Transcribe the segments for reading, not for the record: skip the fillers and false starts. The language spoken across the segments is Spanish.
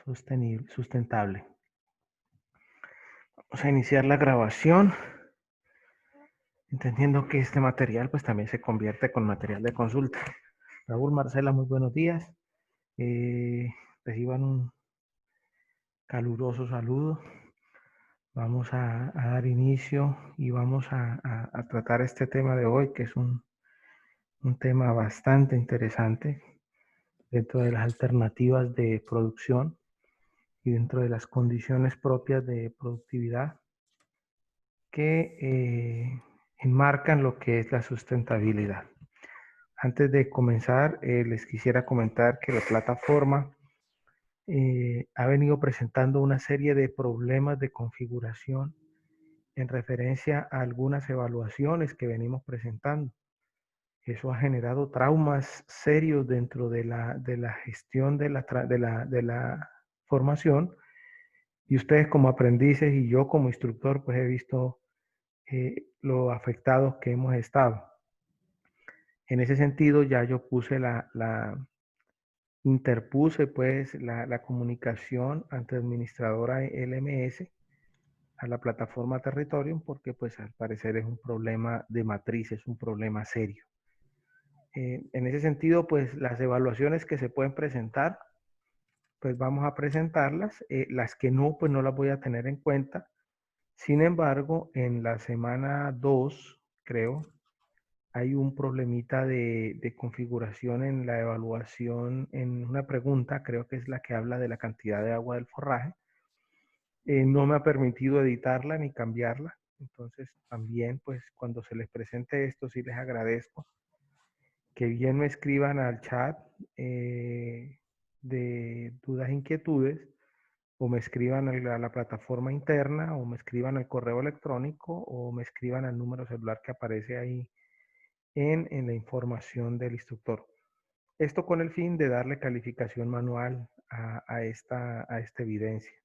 sustentable. Vamos a iniciar la grabación, entendiendo que este material pues también se convierte con material de consulta. Raúl, Marcela, muy buenos días. Reciban un caluroso saludo. Vamos a dar inicio y vamos a tratar este tema de hoy, que es un tema bastante interesante dentro de las alternativas de producción y dentro de las condiciones propias de productividad que enmarcan lo que es la sustentabilidad. Antes de comenzar, les quisiera comentar que la plataforma ha venido presentando una serie de problemas de configuración en referencia a algunas evaluaciones que venimos presentando. Eso ha generado traumas serios dentro de la gestión de la formación, y ustedes como aprendices y yo como instructor pues he visto lo afectados que hemos estado. En ese sentido ya yo interpuse pues la comunicación ante administradora LMS a la plataforma Territorium, porque pues al parecer es un problema de matriz, es un problema serio. En ese sentido, pues las evaluaciones que se pueden presentar, pues vamos a presentarlas. Las que no, pues no las voy a tener en cuenta. Sin embargo, en la semana 2, creo, hay un problemita de configuración en la evaluación, en una pregunta, creo que es la que habla de la cantidad de agua del forraje. No me ha permitido editarla ni cambiarla. Entonces, también, pues cuando se les presente esto, sí les agradezco que bien me escriban al chat de dudas e inquietudes, o me escriban a la plataforma interna, o me escriban al correo electrónico, o me escriban al número celular que aparece ahí en la información del instructor. Esto con el fin de darle calificación manual a esta evidencia.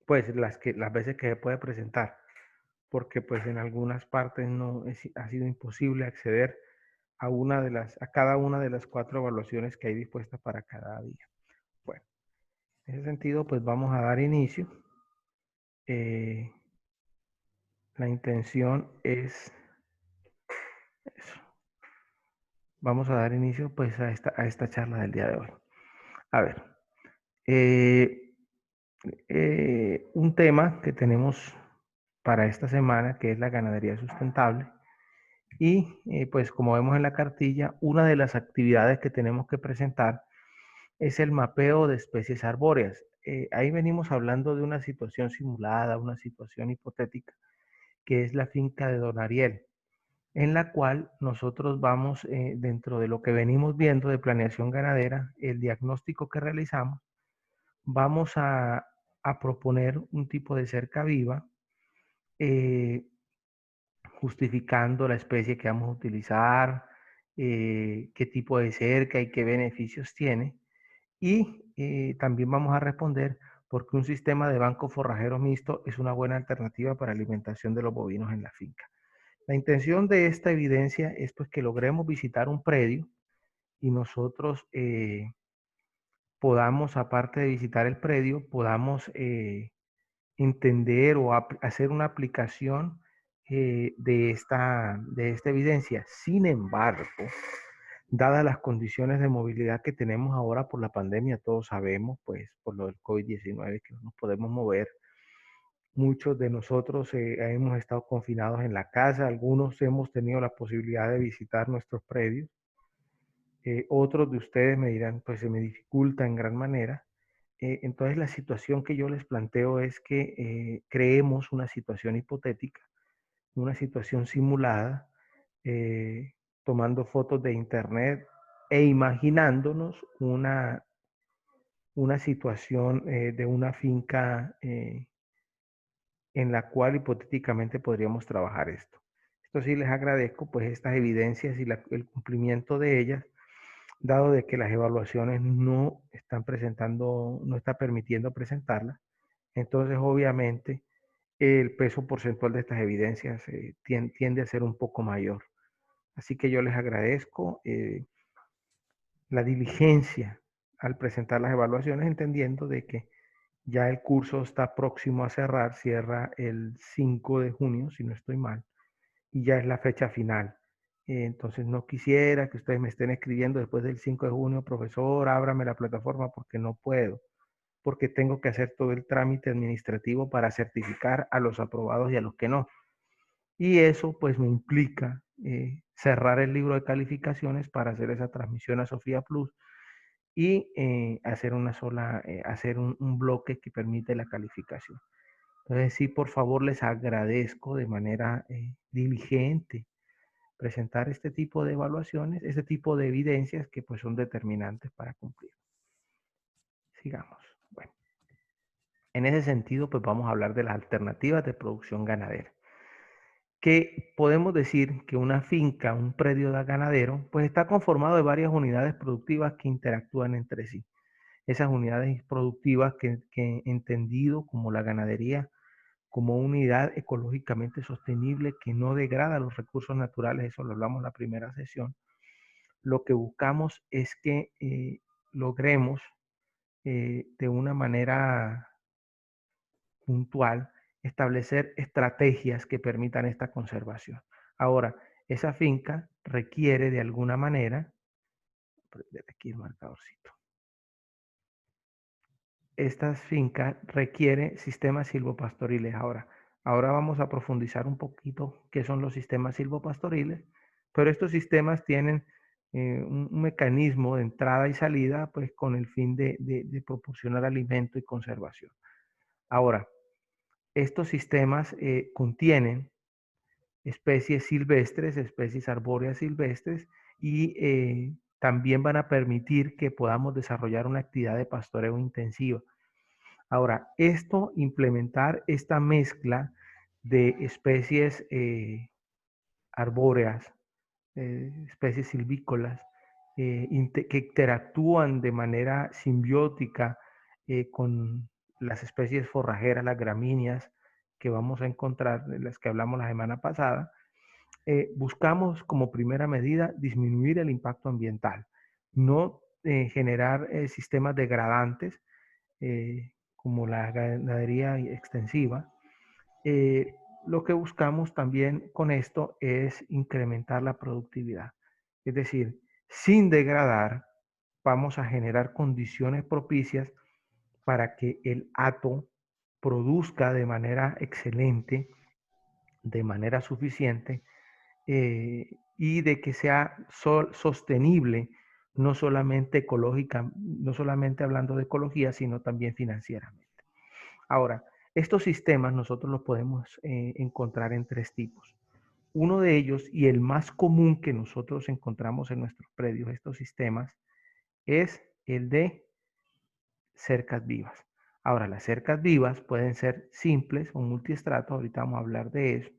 Pues las veces que se puede presentar, porque pues en algunas partes ha sido imposible acceder a cada una de las 4 evaluaciones que hay dispuestas para cada día. Bueno, en ese sentido, pues vamos a dar inicio. La intención es eso. Vamos a dar inicio pues a esta charla del día de hoy. A ver, un tema que tenemos para esta semana, que es la ganadería sustentable. Y pues como vemos en la cartilla, una de las actividades que tenemos que presentar es el mapeo de especies arbóreas. Ahí venimos hablando de una situación simulada, una situación hipotética, que es la finca de Don Ariel, en la cual nosotros vamos, dentro de lo que venimos viendo de planeación ganadera, el diagnóstico que realizamos, vamos a proponer un tipo de cerca viva, justificando la especie que vamos a utilizar, qué tipo de cerca y qué beneficios tiene. Y también vamos a responder por qué un sistema de banco forrajero mixto es una buena alternativa para alimentación de los bovinos en la finca. La intención de esta evidencia es pues que logremos visitar un predio y nosotros podamos, aparte de visitar el predio, podamos entender o hacer una aplicación de esta evidencia. Sin embargo, dadas las condiciones de movilidad que tenemos ahora por la pandemia, todos sabemos, pues por lo del COVID-19, que no nos podemos mover. Muchos de nosotros hemos estado confinados en la casa, algunos hemos tenido la posibilidad de visitar nuestros predios. Otros de ustedes me dirán, pues se me dificulta en gran manera. Entonces la situación que yo les planteo es que creemos una situación hipotética, una situación simulada, tomando fotos de internet e imaginándonos una situación de una finca en la cual hipotéticamente podríamos trabajar esto. Esto sí les agradezco pues estas evidencias y el cumplimiento de ellas, dado de que las evaluaciones no están presentando, no está permitiendo presentarlas. Entonces obviamente el peso porcentual de estas evidencias tiende a ser un poco mayor. Así que yo les agradezco la diligencia al presentar las evaluaciones, entendiendo de que ya el curso está próximo a cerrar, cierra el 5 de junio, si no estoy mal, y ya es la fecha final. Entonces no quisiera que ustedes me estén escribiendo después del 5 de junio, profesor, ábrame la plataforma porque no puedo, porque tengo que hacer todo el trámite administrativo para certificar a los aprobados y a los que no. Y eso pues me implica cerrar el libro de calificaciones para hacer esa transmisión a Sofía Plus y hacer una sola, hacer un bloque que permite la calificación. Entonces sí, por favor, les agradezco de manera diligente presentar este tipo de evaluaciones, este tipo de evidencias que pues son determinantes para cumplir. Sigamos. Bueno, en ese sentido pues vamos a hablar de las alternativas de producción ganadera. Que podemos decir que una finca, un predio de ganadero, pues está conformado de varias unidades productivas que interactúan entre sí. Esas unidades productivas que entendido como la ganadería, como unidad ecológicamente sostenible que no degrada los recursos naturales, eso lo hablamos en la primera sesión, lo que buscamos es que logremos de una manera puntual establecer estrategias que permitan esta conservación. Ahora, esa finca requiere de alguna manera, aquí el marcadorcito, estas fincas requieren sistemas silvopastoriles. Ahora vamos a profundizar un poquito qué son los sistemas silvopastoriles, pero estos sistemas tienen un mecanismo de entrada y salida, pues con el fin de proporcionar alimento y conservación. Ahora, estos sistemas contienen especies silvestres, especies arbóreas silvestres y también van a permitir que podamos desarrollar una actividad de pastoreo intensiva. Ahora, implementar esta mezcla de especies arbóreas, especies silvícolas, que interactúan de manera simbiótica con las especies forrajeras, las gramíneas que vamos a encontrar, de las que hablamos la semana pasada, buscamos como primera medida disminuir el impacto ambiental, no generar sistemas degradantes como la ganadería extensiva. Lo que buscamos también con esto es incrementar la productividad. Es decir, sin degradar, vamos a generar condiciones propicias para que el hato produzca de manera excelente, de manera suficiente, y de que sea sostenible, no solamente ecológica, no solamente hablando de ecología, sino también financieramente. Ahora, estos sistemas nosotros los podemos encontrar en tres tipos. Uno de ellos, y el más común que nosotros encontramos en nuestros predios, estos sistemas, es el de cercas vivas. Ahora, las cercas vivas pueden ser simples o multiestrato, ahorita vamos a hablar de eso.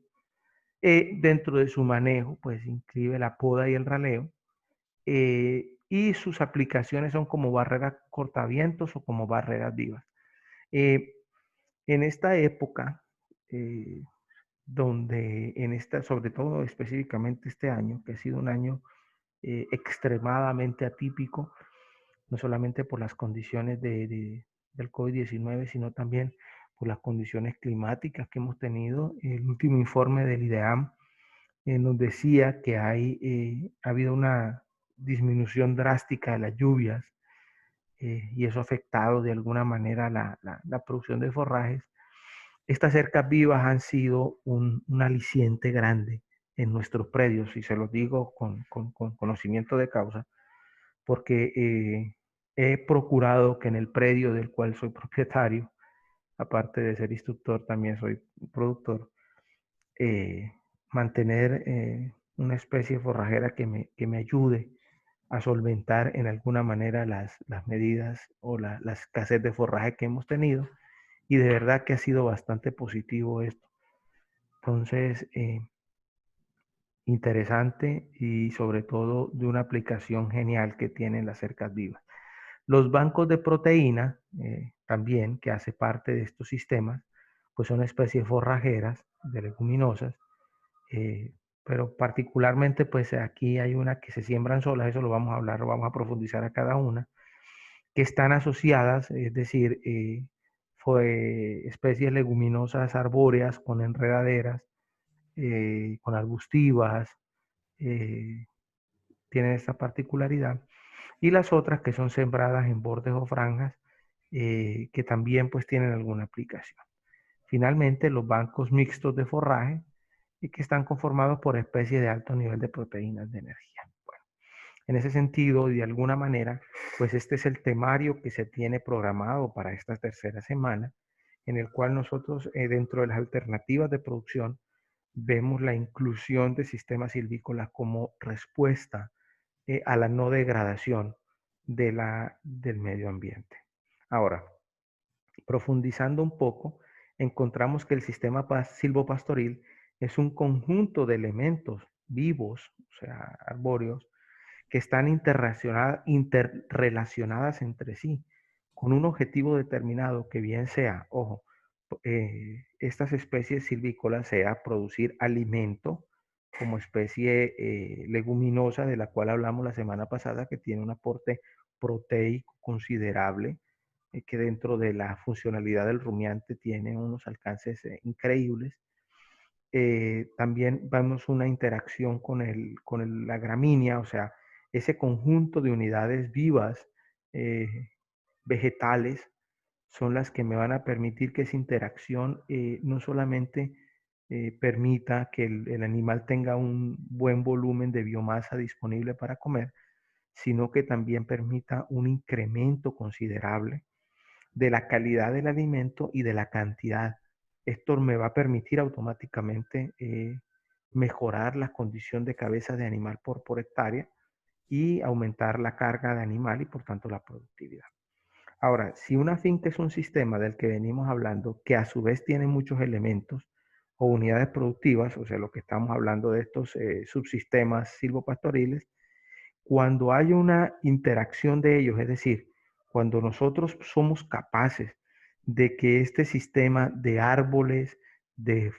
Dentro de su manejo, pues incluye la poda y el raleo, y sus aplicaciones son como barreras cortavientos o como barreras vivas. En esta época, sobre todo específicamente este año, que ha sido un año extremadamente atípico, no solamente por las condiciones del COVID-19, sino también por las condiciones climáticas que hemos tenido. El último informe del IDEAM nos decía que ha habido una disminución drástica de las lluvias y eso ha afectado de alguna manera la producción de forrajes. Estas cercas vivas han sido un aliciente grande en nuestros predios, y se los digo con conocimiento de causa, porque he procurado que en el predio del cual soy propietario, aparte de ser instructor, también soy productor, eh, mantener una especie forrajera que me ayude a solventar en alguna manera las medidas o la escasez de forraje que hemos tenido, y de verdad que ha sido bastante positivo esto. Entonces, interesante y sobre todo de una aplicación genial que tienen las cercas vivas. Los bancos de proteína, también, que hace parte de estos sistemas, pues son especies forrajeras de leguminosas, eh, pero particularmente pues aquí hay una que se siembran solas, eso lo vamos a hablar, lo vamos a profundizar a cada una, que están asociadas, es decir, especies leguminosas arbóreas con enredaderas, con arbustivas, eh, tienen esta particularidad. Y las otras que son sembradas en bordes o franjas, que también pues tienen alguna aplicación. Finalmente, los bancos mixtos de forraje, y que están conformados por especies de alto nivel de proteínas de energía. Bueno, en ese sentido, de alguna manera, pues este es el temario que se tiene programado para esta tercera semana, en el cual nosotros, dentro de las alternativas de producción, vemos la inclusión de sistemas silvícolas como respuesta a la no degradación del medio ambiente. Ahora, profundizando un poco, encontramos que el sistema silvopastoril es un conjunto de elementos vivos, o sea, arbóreos, que están interrelacionadas entre sí, con un objetivo determinado que bien sea, ojo, estas especies silvícolas sea producir alimento como especie leguminosa de la cual hablamos la semana pasada, que tiene un aporte proteico considerable, que dentro de la funcionalidad del rumiante tiene unos alcances increíbles. También vemos una interacción con la gramínea, o sea, ese conjunto de unidades vivas eh, vegetales son las que me van a permitir que esa interacción no solamente permita que el animal tenga un buen volumen de biomasa disponible para comer, sino que también permita un incremento considerable de la calidad del alimento y de la cantidad. Esto me va a permitir automáticamente mejorar la condición de cabeza de animal por hectárea y aumentar la carga de animal y por tanto la productividad. Ahora, si una finca es un sistema del que venimos hablando, que a su vez tiene muchos elementos o unidades productivas, o sea, lo que estamos hablando de estos subsistemas silvopastoriles, cuando hay una interacción de ellos, es decir, cuando nosotros somos capaces de que este sistema de árboles, de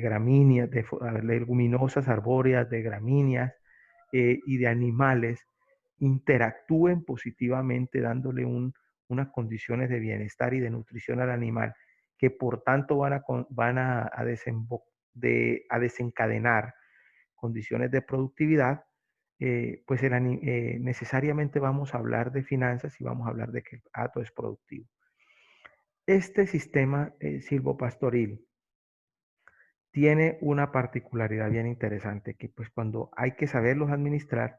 gramíneas, de leguminosas arbóreas, de gramíneas y de animales interactúen positivamente dándole unas condiciones de bienestar y de nutrición al animal, que por tanto van a desencadenar condiciones de productividad, pues necesariamente vamos a hablar de finanzas y vamos a hablar de que el hato es productivo. Este sistema silvopastoril tiene una particularidad bien interesante, que pues cuando hay que saberlos administrar,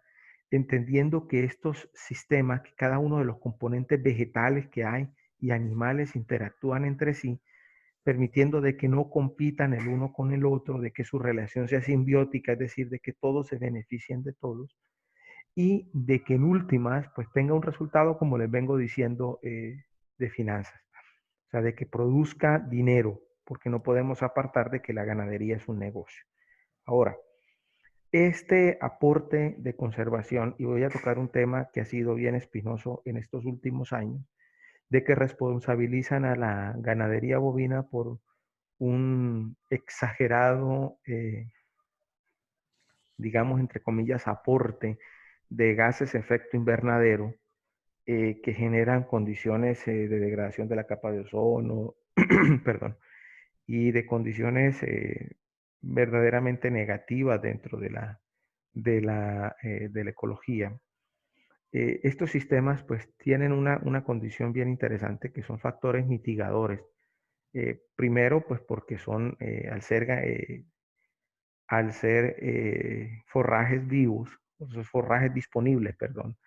entendiendo que estos sistemas, que cada uno de los componentes vegetales que hay y animales interactúan entre sí, permitiendo de que no compitan el uno con el otro, de que su relación sea simbiótica, es decir, de que todos se beneficien de todos, y de que en últimas pues tenga un resultado, como les vengo diciendo, de finanzas, o sea, de que produzca dinero, porque no podemos apartar de que la ganadería es un negocio. Ahora, este aporte de conservación, y voy a tocar un tema que ha sido bien espinoso en estos últimos años, de que responsabilizan a la ganadería bovina por un exagerado, digamos, entre comillas, aporte de gases de efecto invernadero que generan condiciones de degradación de la capa de ozono, perdón, y de condiciones verdaderamente negativas dentro de la ecología. Estos sistemas pues tienen una condición bien interesante que son factores mitigadores. Primero pues porque son, al ser forrajes vivos, esos forrajes disponibles, perdón,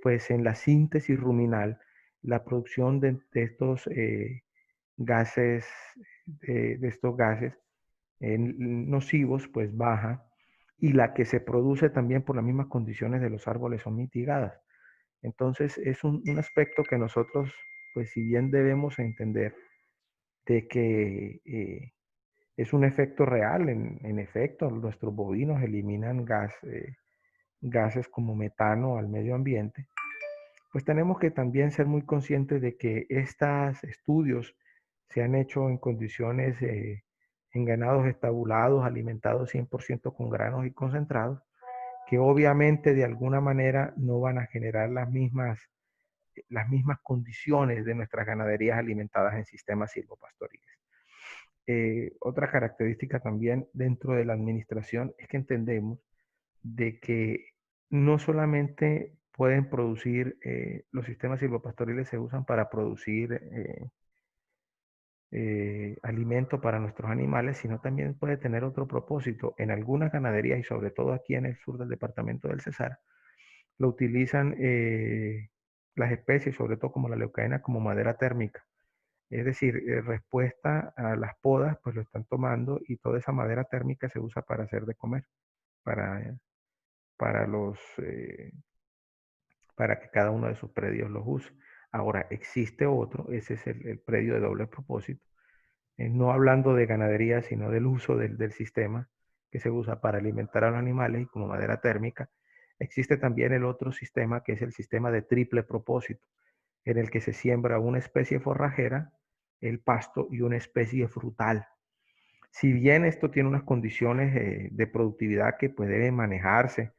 pues en la síntesis ruminal, la producción de estos gases, de estos gases nocivos, pues baja, y la que se produce también por las mismas condiciones de los árboles son mitigadas. Entonces es un aspecto que nosotros, pues si bien debemos entender de que es un efecto real, en efecto, nuestros bovinos eliminan gases como metano al medio ambiente, pues tenemos que también ser muy conscientes de que estos estudios se han hecho en condiciones, en ganados estabulados, alimentados 100% con granos y concentrados, que obviamente de alguna manera no van a generar las mismas las mismas condiciones de nuestras ganaderías alimentadas en sistemas silvopastoriles. Otra característica también dentro de la administración es que entendemos de que no solamente pueden producir, los sistemas silvopastoriles se usan para producir alimento para nuestros animales, sino también puede tener otro propósito. En algunas ganaderías y sobre todo aquí en el sur del departamento del Cesar, lo utilizan las especies, sobre todo como la leucaena, como madera térmica. Es decir, respuesta a las podas, pues lo están tomando y toda esa madera térmica se usa para hacer de comer, para, para los, para que cada uno de sus predios los use. Ahora, existe otro, ese es el predio de doble propósito, no hablando de ganadería, sino del uso del sistema que se usa para alimentar a los animales y como madera térmica. Existe también el otro sistema que es el sistema de triple propósito, en el que se siembra una especie forrajera, el pasto y una especie frutal. Si bien esto tiene unas condiciones de productividad que pues deben manejarse,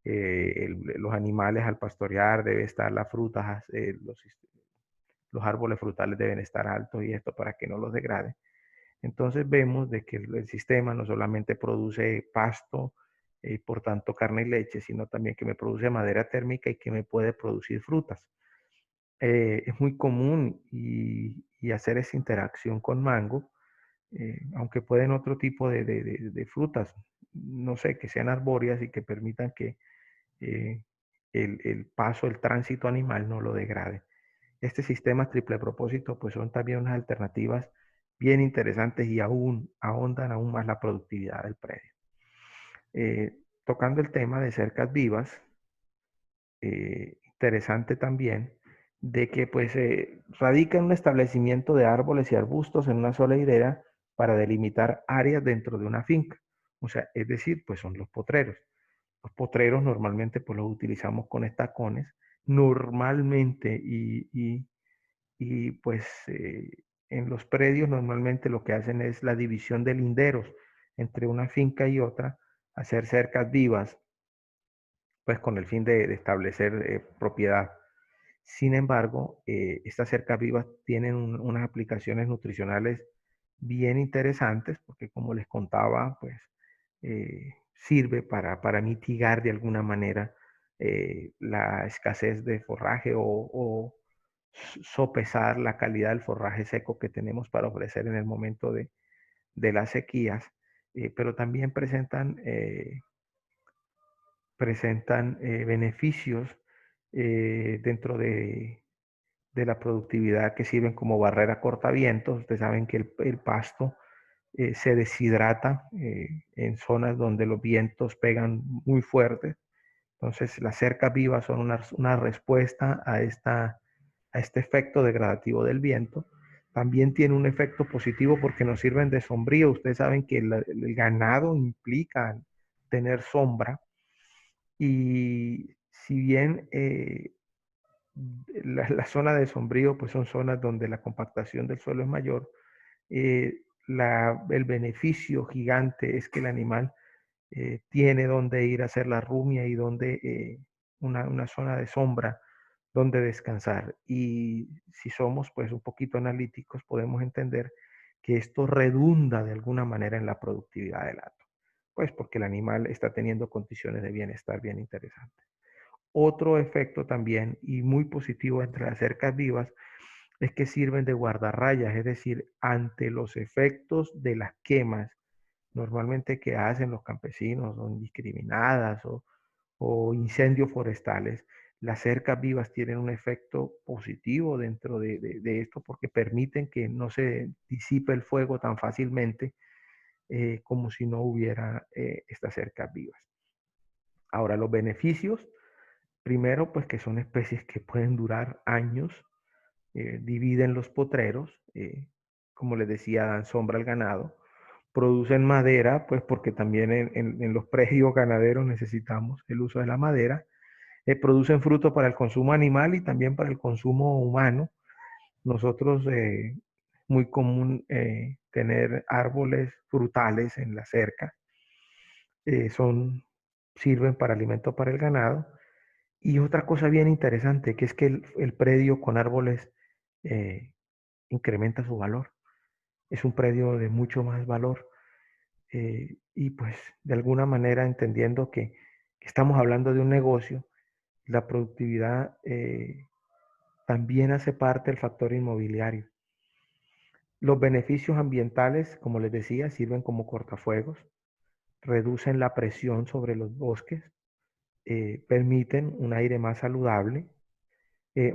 los animales al pastorear debe estar las frutas, los árboles frutales deben estar altos y esto para que no los degrade. Entonces vemos de que el sistema no solamente produce pasto, por tanto carne y leche, sino también que me produce madera térmica y que me puede producir frutas. Es muy común y hacer esa interacción con mango, aunque pueden otro tipo de frutas, no sé, que sean arbóreas y que permitan que eh, el paso, el tránsito animal no lo degrade. Este sistema triple propósito pues son también unas alternativas bien interesantes y aún ahondan aún más la productividad del predio. Tocando el tema de cercas vivas, interesante también de que pues radica en un establecimiento de árboles y arbustos en una sola hilera para delimitar áreas dentro de una finca. O sea, es decir, pues son los potreros. Los potreros normalmente pues los utilizamos con estacones, normalmente y pues en los predios normalmente lo que hacen es la división de linderos entre una finca y otra, hacer cercas vivas, pues con el fin de establecer propiedad. Sin embargo, estas cercas vivas tienen unas aplicaciones nutricionales bien interesantes porque como les contaba, pues sirve para mitigar de alguna manera la escasez de forraje o sopesar la calidad del forraje seco que tenemos para ofrecer en el momento de las sequías, pero también presentan beneficios dentro de la productividad que sirven como barrera cortavientos. Ustedes saben que el pasto se deshidrata en zonas donde los vientos pegan muy fuerte. Entonces, las cercas vivas son una respuesta a este efecto degradativo del viento. También tiene un efecto positivo porque nos sirven de sombrío. Ustedes saben que el ganado implica tener sombra y si bien la zona de sombrío pues son zonas donde la compactación del suelo es mayor, el beneficio gigante es que el animal tiene donde ir a hacer la rumia y donde una zona de sombra donde descansar. Y si somos pues un poquito analíticos, podemos entender que esto redunda de alguna manera en la productividad del hato, pues porque el animal está teniendo condiciones de bienestar bien interesantes. Otro efecto también y muy positivo entre las cercas vivas es que sirven de guardarrayas, es decir, ante los efectos de las quemas normalmente que hacen los campesinos o indiscriminadas o incendios forestales, las cercas vivas tienen un efecto positivo dentro de esto porque permiten que no se disipe el fuego tan fácilmente como si no hubiera estas cercas vivas. Ahora, los beneficios, primero, pues que son especies que pueden durar años, dividen los potreros, como les decía, dan sombra al ganado, producen madera, pues porque también en los predios ganaderos necesitamos el uso de la madera, producen fruto para el consumo animal y también para el consumo humano. Nosotros, muy común tener árboles frutales en la cerca, son, sirven para alimento para el ganado Y otra cosa bien interesante, que es que el predio con árboles eh, incrementa su valor. Es un predio de mucho más valor. Y pues de alguna manera entendiendo que estamos hablando de un negocio, la productividad también hace parte del factor inmobiliario. Los beneficios ambientales, como les decía, sirven como cortafuegos, reducen la presión sobre los bosques, permiten un aire más saludable,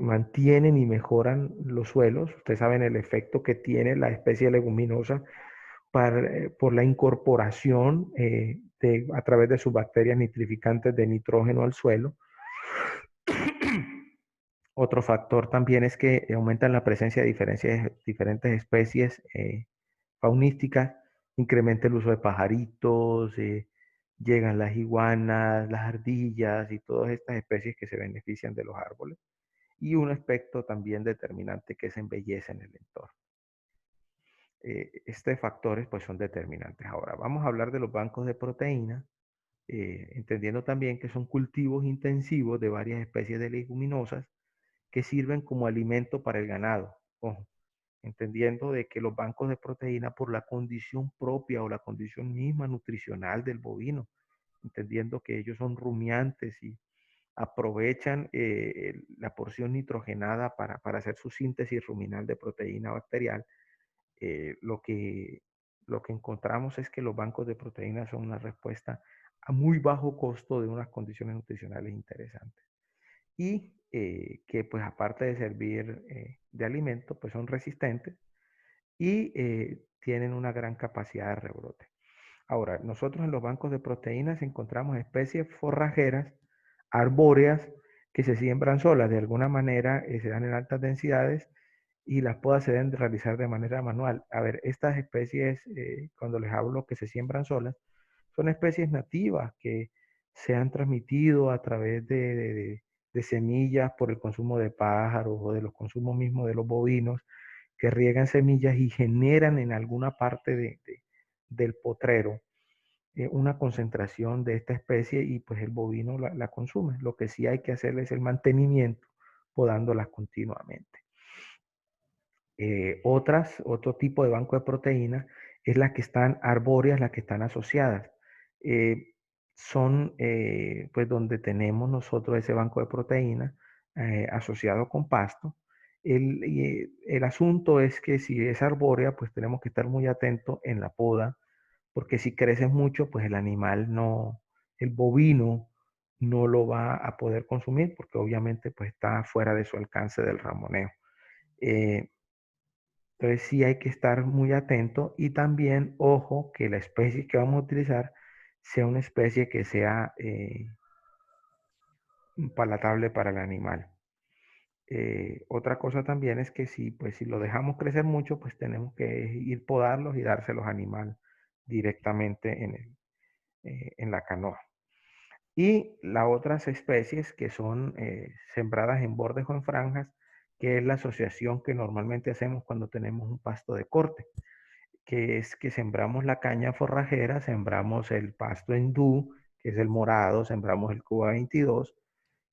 mantienen y mejoran los suelos. Ustedes saben el efecto que tiene la especie leguminosa por la incorporación a través de sus bacterias nitrificantes de nitrógeno al suelo. Otro factor también es que aumentan la presencia de diferentes especies faunísticas, incrementa el uso de pajaritos, llegan las iguanas, las ardillas y todas estas especies que se benefician de los árboles. Y un aspecto también determinante que es embellece en el entorno. Estos factores pues son determinantes. Ahora vamos a hablar de los bancos de proteína, entendiendo también que son cultivos intensivos de varias especies de leguminosas que sirven como alimento para el ganado. Ojo, entendiendo de que los bancos de proteína por la condición propia o la condición misma nutricional del bovino, entendiendo que ellos son rumiantes y aprovechan la porción nitrogenada para hacer su síntesis ruminal de proteína bacterial, eh, lo que, lo que encontramos es que los bancos de proteínas son una respuesta a muy bajo costo de unas condiciones nutricionales interesantes. Y que pues aparte de servir de alimento, pues son resistentes y tienen una gran capacidad de rebrote. Ahora, nosotros en los bancos de proteínas encontramos especies forrajeras, arbóreas, que se siembran solas, de alguna manera se dan en altas densidades y las podas se deben realizar de manera manual. A ver, estas especies, cuando les hablo que se siembran solas, son especies nativas que se han transmitido a través de semillas por el consumo de pájaros o de los consumos mismos de los bovinos que riegan semillas y generan en alguna parte del potrero una concentración de esta especie y pues el bovino la consume. Lo que sí hay que hacerle es el mantenimiento, podándolas continuamente. Otro tipo de banco de proteínas es las que están arbóreas, las que están asociadas. Son pues donde tenemos nosotros ese banco de proteínas asociado con pasto. El asunto es que si es arbórea, pues tenemos que estar muy atentos en la poda, porque si crece mucho, pues el animal no, el bovino no lo va a poder consumir, porque obviamente pues está fuera de su alcance del ramoneo. Eh, entonces sí hay que estar muy atento y también, ojo, que la especie que vamos a utilizar sea una especie que sea palatable para el animal. Otra cosa también es que si, pues, si lo dejamos crecer mucho, pues tenemos que ir podarlos y dárselos al animal directamente en la canoa. Y las otras especies que son sembradas en bordes o en franjas, que es la asociación que normalmente hacemos cuando tenemos un pasto de corte, que es que sembramos la caña forrajera, sembramos el pasto hindú, que es el morado, sembramos el Cuba 22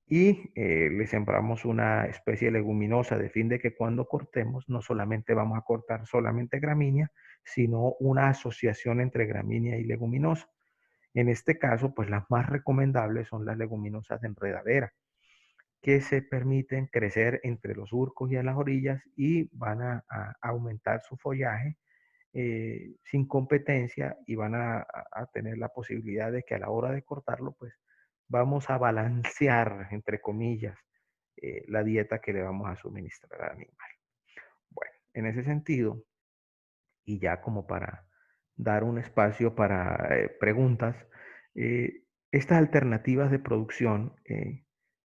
y le sembramos una especie leguminosa de fin de que cuando cortemos no solamente vamos a cortar solamente gramínea, sino una asociación entre gramínea y leguminosa. En este caso, pues las más recomendables son las leguminosas de enredadera, que se permiten crecer entre los surcos y a las orillas y van a aumentar su follaje sin competencia y van a tener la posibilidad de que a la hora de cortarlo, pues vamos a balancear, entre comillas, la dieta que le vamos a suministrar al animal. Bueno, en ese sentido, y ya como para dar un espacio para preguntas, estas alternativas de producción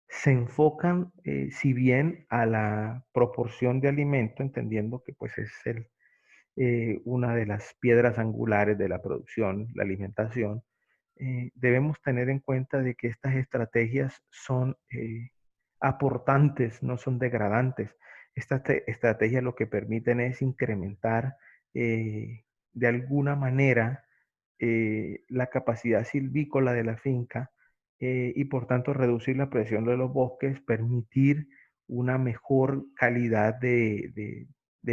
se enfocan, si bien a la proporción de alimento, entendiendo que pues es una de las piedras angulares de la producción, la alimentación, debemos tener en cuenta de que estas estrategias son aportantes, no son degradantes. Estas estrategias lo que permiten es incrementar de alguna manera la capacidad silvícola de la finca y por tanto reducir la presión de los bosques, permitir una mejor calidad de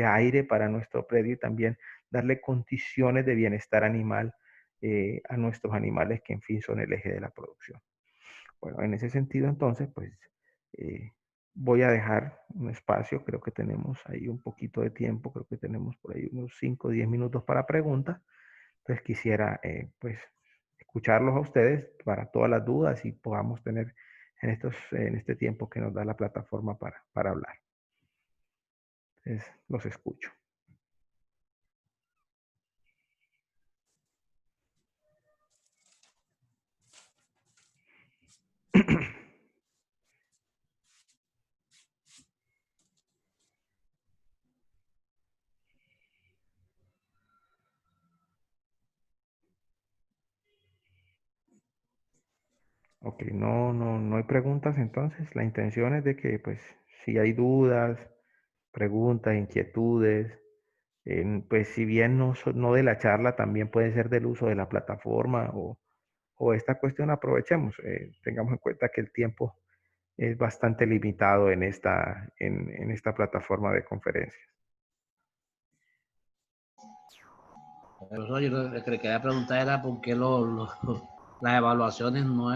aire para nuestro predio y también darle condiciones de bienestar animal a nuestros animales que en fin son el eje de la producción. Bueno, en ese sentido entonces pues eh, voy a dejar un espacio, creo que tenemos ahí un poquito de tiempo, creo que tenemos por ahí unos 5 o 10 minutos para preguntas. Entonces quisiera pues escucharlos a ustedes para todas las dudas y podamos tener en este tiempo que nos da la plataforma para hablar. Entonces los escucho. Ok, no hay preguntas entonces. La intención es de que pues si hay dudas, preguntas, inquietudes, pues si bien no de la charla, también puede ser del uso de la plataforma o esta cuestión aprovechemos. Tengamos en cuenta que el tiempo es bastante limitado en esta plataforma de conferencias. Profesor, yo lo que le quería preguntar era por qué las evaluaciones no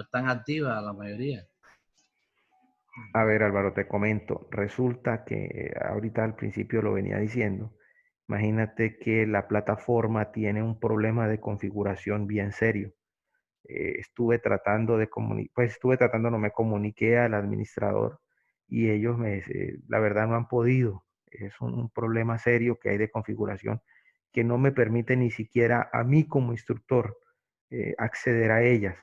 están activas, la mayoría. A ver, Álvaro, te comento. Resulta que ahorita al principio lo venía diciendo. Imagínate que la plataforma tiene un problema de configuración bien serio. Estuve tratando, no me comuniqué al administrador y ellos la verdad no han podido. Es un problema serio que hay de configuración que no me permite ni siquiera a mí como instructor acceder a ellas.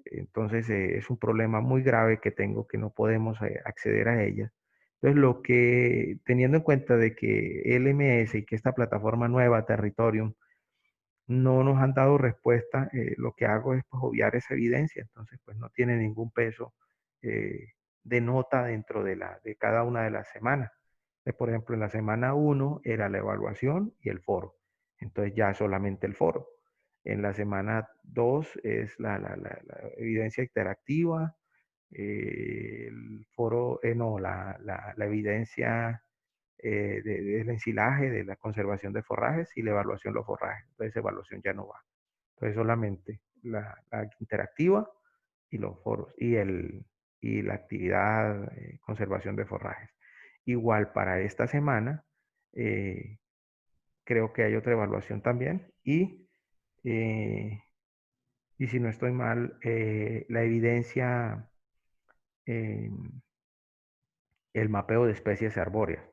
Entonces es un problema muy grave que tengo que no podemos acceder a ellas. Entonces teniendo en cuenta de que LMS y que esta plataforma nueva, Territorium, no nos han dado respuesta, lo que hago es pues, obviar esa evidencia, entonces pues no tiene ningún peso de nota dentro de cada una de las semanas. Por ejemplo, en la semana 1 era la evaluación y el foro, entonces ya solamente el foro. En la semana 2 es la evidencia interactiva, el foro, no, la evidencia del ensilaje, de la conservación de forrajes y la evaluación de los forrajes. Entonces, evaluación ya no va. Entonces, solamente la interactiva y los foros y la actividad conservación de forrajes. Igual para esta semana, eh, creo que hay otra evaluación también eh, y si no estoy mal, la evidencia, eh, el mapeo de especies arbóreas.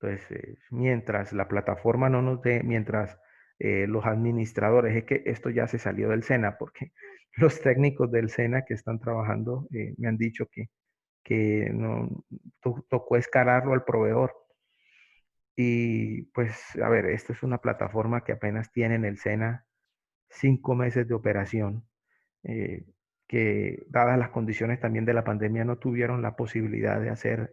Entonces, mientras la plataforma no nos dé, mientras los administradores, es que esto ya se salió del SENA, porque los técnicos del SENA que están trabajando me han dicho que no, tocó escalarlo al proveedor. Y pues, a ver, esto es una plataforma que apenas tiene en el SENA 5 meses de operación, eh, que dadas las condiciones también de la pandemia no tuvieron la posibilidad de hacer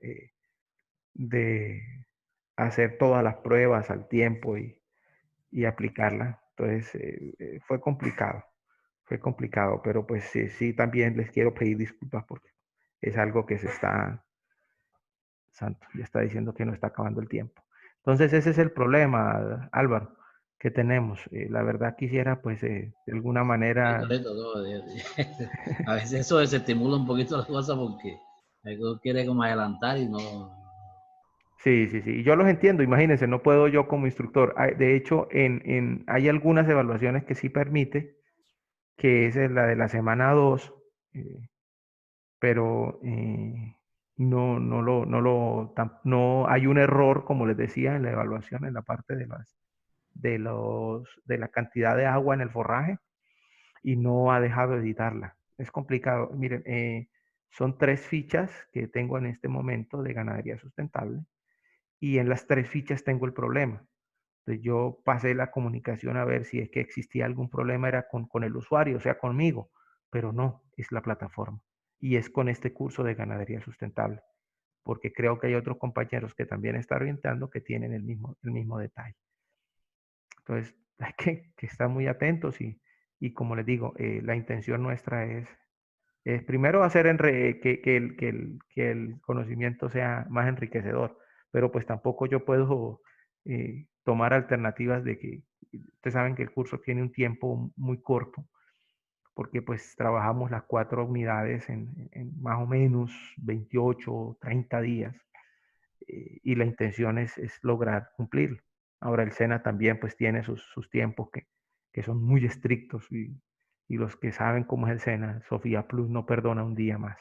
todas las pruebas al tiempo y aplicarla. Entonces fue complicado, pero pues sí, sí también les quiero pedir disculpas porque es algo que santo, ya está diciendo que no está acabando el tiempo. Entonces ese es el problema, Álvaro, que tenemos. La verdad quisiera pues de alguna manera... A veces eso desestimula un poquito las cosas porque uno quiere como adelantar y no. Sí, sí, sí. Y yo los entiendo, imagínense, no puedo yo como instructor. De hecho, hay algunas evaluaciones que sí permite, que es la de la semana 2, pero no hay un error, como les decía, en la evaluación, en la parte de la cantidad de agua en el forraje y no ha dejado de editarla. Es complicado. Miren, son 3 fichas que tengo en este momento de ganadería sustentable y en las 3 fichas tengo el problema. Entonces yo pasé la comunicación a ver si es que existía algún problema, era con el usuario, o sea, conmigo, pero no, es la plataforma. Y es con este curso de ganadería sustentable, porque creo que hay otros compañeros que también están orientando que tienen el mismo detalle. Entonces hay que estar muy atentos Y como les digo, la intención nuestra es primero hacer que el conocimiento sea más enriquecedor, pero pues tampoco yo puedo tomar alternativas de que, ustedes saben que el curso tiene un tiempo muy corto, porque pues trabajamos las 4 unidades en más o menos 28 o 30 días, y la intención es lograr cumplirlo. Ahora el SENA también pues tiene sus tiempos que son muy estrictos, y los que saben cómo es el SENA, Sofía Plus no perdona un día más.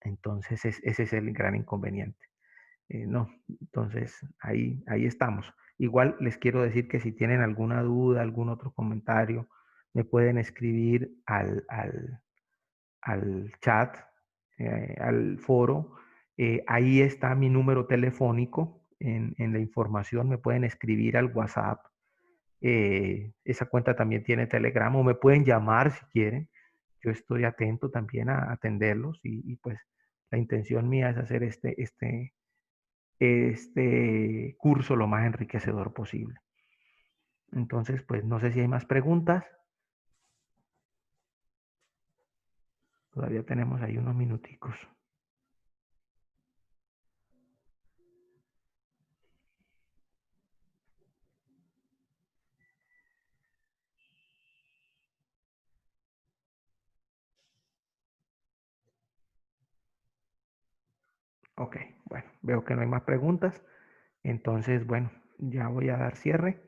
Entonces ese es el gran inconveniente. No, entonces ahí estamos. Igual les quiero decir que si tienen alguna duda, algún otro comentario, me pueden escribir al chat, al foro. Ahí está mi número telefónico en la información. Me pueden escribir al WhatsApp. Esa cuenta también tiene Telegram, o me pueden llamar si quieren. Yo estoy atento también a atenderlos, y pues la intención mía es hacer este curso lo más enriquecedor posible. Entonces, pues no sé si hay más preguntas. Todavía tenemos ahí unos minuticos. Ok, bueno, veo que no hay más preguntas. Entonces, bueno, ya voy a dar cierre.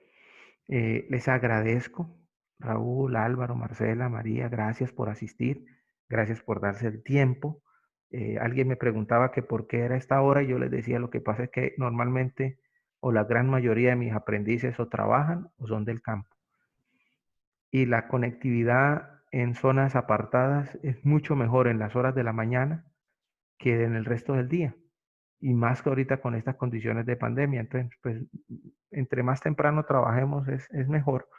Les agradezco, Raúl, Álvaro, Marcela, María, gracias por asistir, gracias por darse el tiempo. Alguien me preguntaba que por qué era esta hora, y yo les decía, lo que pasa es que normalmente, o la gran mayoría de mis aprendices, o trabajan o son del campo. Y la conectividad en zonas apartadas es mucho mejor en las horas de la mañana que en el resto del día. Y más que ahorita con estas condiciones de pandemia. Entonces, pues, entre más temprano trabajemos es mejor,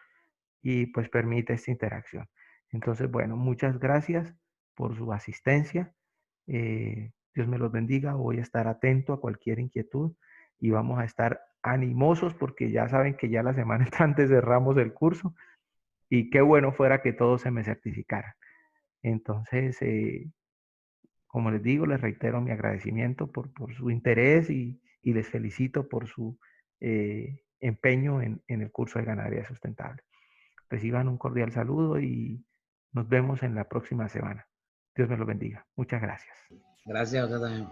y pues permite esta interacción. Entonces, bueno, muchas gracias por su asistencia. Dios me los bendiga. Voy a estar atento a cualquier inquietud, y vamos a estar animosos porque ya saben que ya la semana entrante cerramos el curso, y qué bueno fuera que todos se me certificaran. Entonces, como les digo, les reitero mi agradecimiento por su interés, y les felicito por su empeño en el curso de ganadería sustentable. Reciban un cordial saludo y nos vemos en la próxima semana. Dios me lo bendiga. Muchas gracias. Gracias a usted también.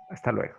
Hasta luego.